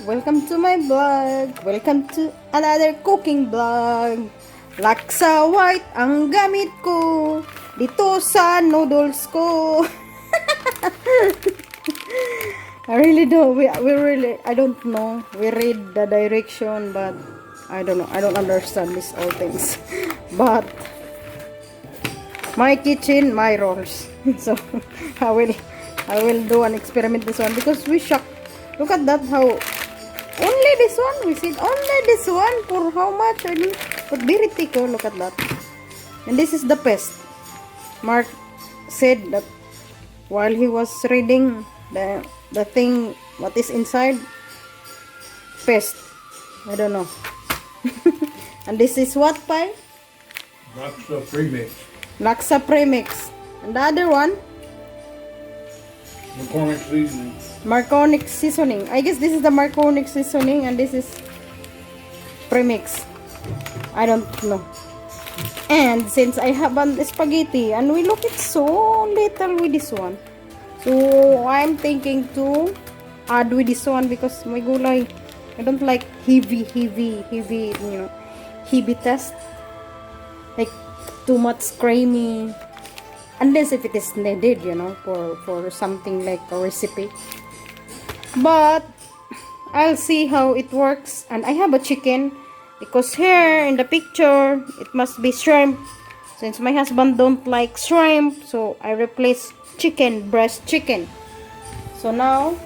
Welcome to my vlog. Welcome to another cooking vlog. Laksa white ang gamit ko dito sa noodles ko. I really don't I don't know. We read the direction but I don't know. I don't understand these all things. But my kitchen, my rules. So I will do an experiment this one because we shocked. Look at that, how only this one, we said only this one for how much, I mean, but very thick, oh, look at that. And this is the paste. Mark said that while he was reading the thing, what is inside, paste, I don't know. And this is what pie? Laksa premix. Laksa premix. And the other one? McCormick seasoning. Marconic seasoning. I guess this is the Marconic seasoning and this is premix. I don't know. And since I have an spaghetti and we look it so little with this one, so I'm thinking to add with this one because my gulay, I don't like heavy, you know, heavy taste, like too much creamy. Unless if it is needed, you know, for something like a recipe. But I'll see how it works. And I have a chicken because here in the picture it must be shrimp. Since my husband don't like shrimp, so I replace chicken, breast chicken. So now,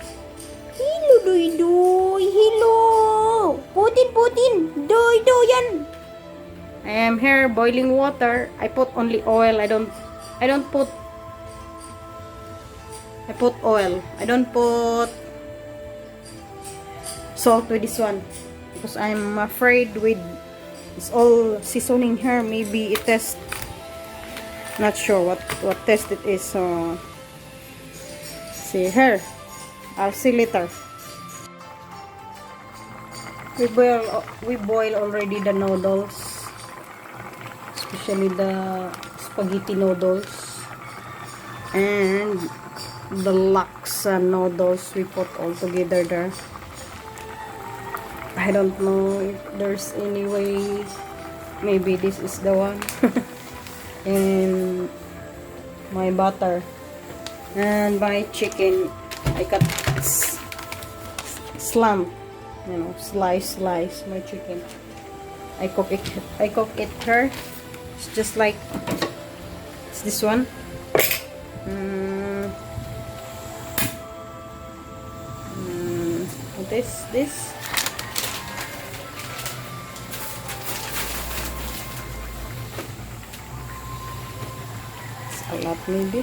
hello doy doy, hello. Putin, doy yan. I am here boiling water. I put only oil. I put oil. I don't put salt with this one because I'm afraid with it's all seasoning here, maybe it tastes, not sure what taste it is. So see here, I'll see later. We boil already the noodles, especially the spaghetti noodles and the laksa noodles we put all together there. I don't know if there's any way, maybe this is the one. And my butter and my chicken, I cut slump, you know, slice my chicken. I cook it here. It's just like it's this one. This it's a lot maybe.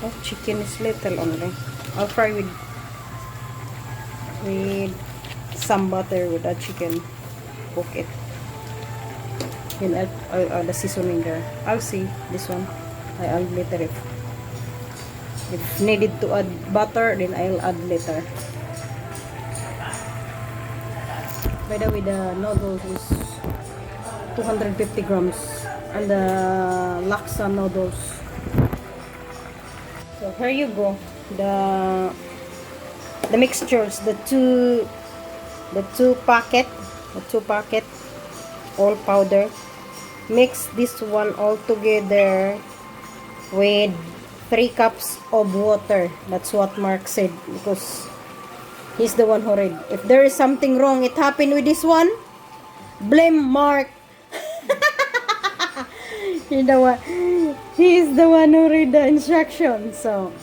Oh, chicken is little only. I'll fry with some butter with that chicken. Cook it. And I'll add the seasoning there. I'll see this one. I'll add later if needed to add butter, then I'll add later. By the way, the noodles is 250 grams and the laksa noodles. So here you go. The mixtures, the two packet all powder. Mix this one all together with 3 cups of water. That's what Mark said because he's the one who read. If there is something wrong, it happened with this one, blame Mark. He's the one who read the instructions. So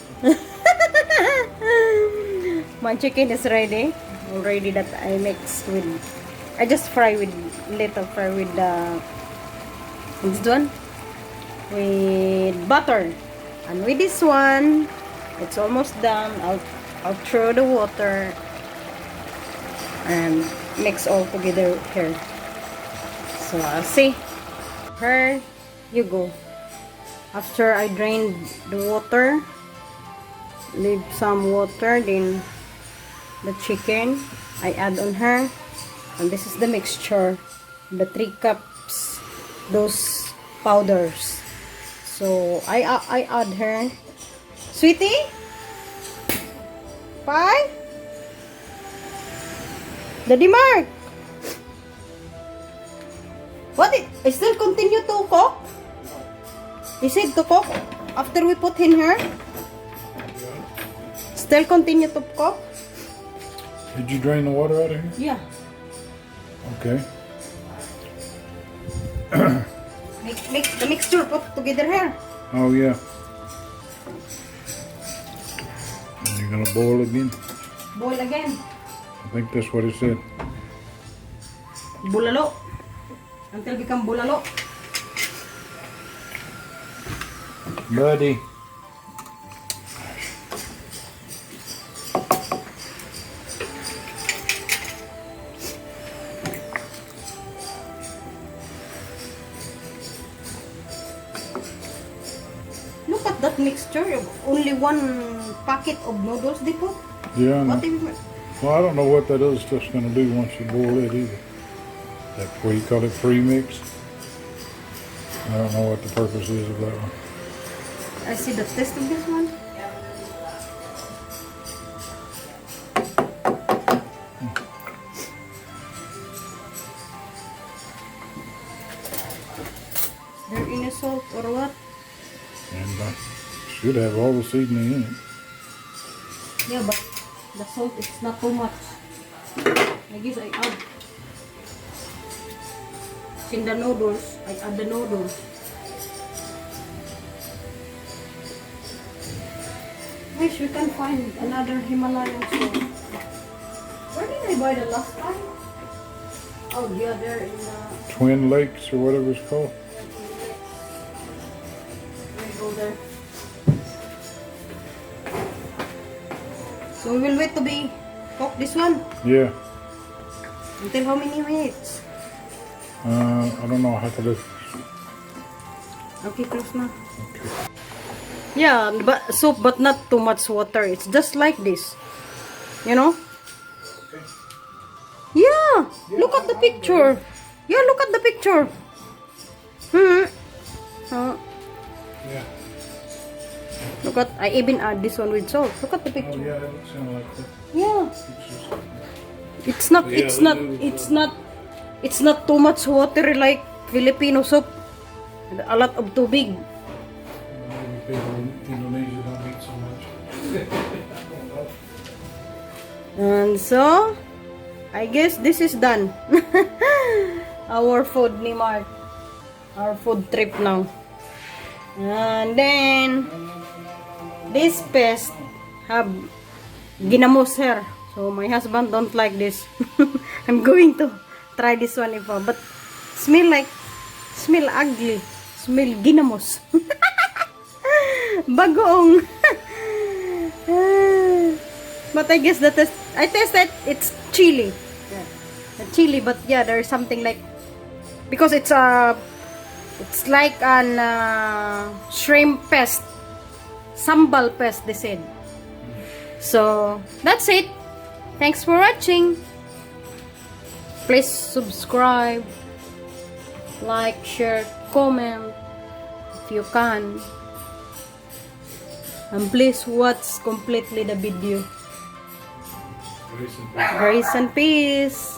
my chicken is ready already, that I mixed with, I just fry with little fry with this one with butter, and with this one it's almost done. I'll throw the water and mix all together here. So I'll see. Here you go. After I drain the water, leave some water, then the chicken I add on her, and this is the mixture, the 3 cups, those powders. So I add her. Sweetie, pie. Daddy Mark! What? I still continue to cook? You said to cook after we put in here? Still continue to cook? Did you drain the water out of here? Yeah. Okay. Mix the mixture put together here. Oh yeah. And you're gonna boil again? Boil again. I think that's what it said. Bulalo. Until become bulalo. Buddy. Look at that mixture. Only one packet of noodles they put. Yeah, I know. What if, Well, I don't know what that other stuff's gonna do once you boil it either. That what you call it pre-mix. I don't know what the purpose is of that one. I see the taste of this one. Is there any salt or what? And should have all the seasoning in it. Yeah, but the salt is not too much. I guess I add. In the noodles, I add the noodles. Wish we can find another Himalayan salt. Where did I buy the last time? Oh, yeah, there in the... Twin Lakes or whatever it's called. Let me go there. So we will wait to be cook this one. Yeah. Until how many minutes? I don't know. I have to look. Okay, close na. Yeah, but soup, but not too much water. It's just like this, you know. Yeah, look at the picture. Yeah, look at the picture. Yeah. Look at. I even add this one with salt. Look at the Oh picture. yeah, that looks kind of like that. Yeah, It's just, it's not. Yeah, It's the not. noodles It's not. It's not too much water like Filipino soup. A lot of too big. maybe people in Indonesia don't eat so much. And so, I guess this is done. Our food ni Mark. Our food trip now. And then, this pest have ginamos here. So, my husband don't like this. I'm going to try this one if but smell ugly. Smell ginamos. Bagoong. But I guess I tested it's chili. Yeah. Chili, but yeah, there's something like because it's like an shrimp pest, sambal pest they said. So that's it. Thanks for watching. Please subscribe, like, share, comment if you can. And please watch completely the video. Grace and peace. Grace and peace.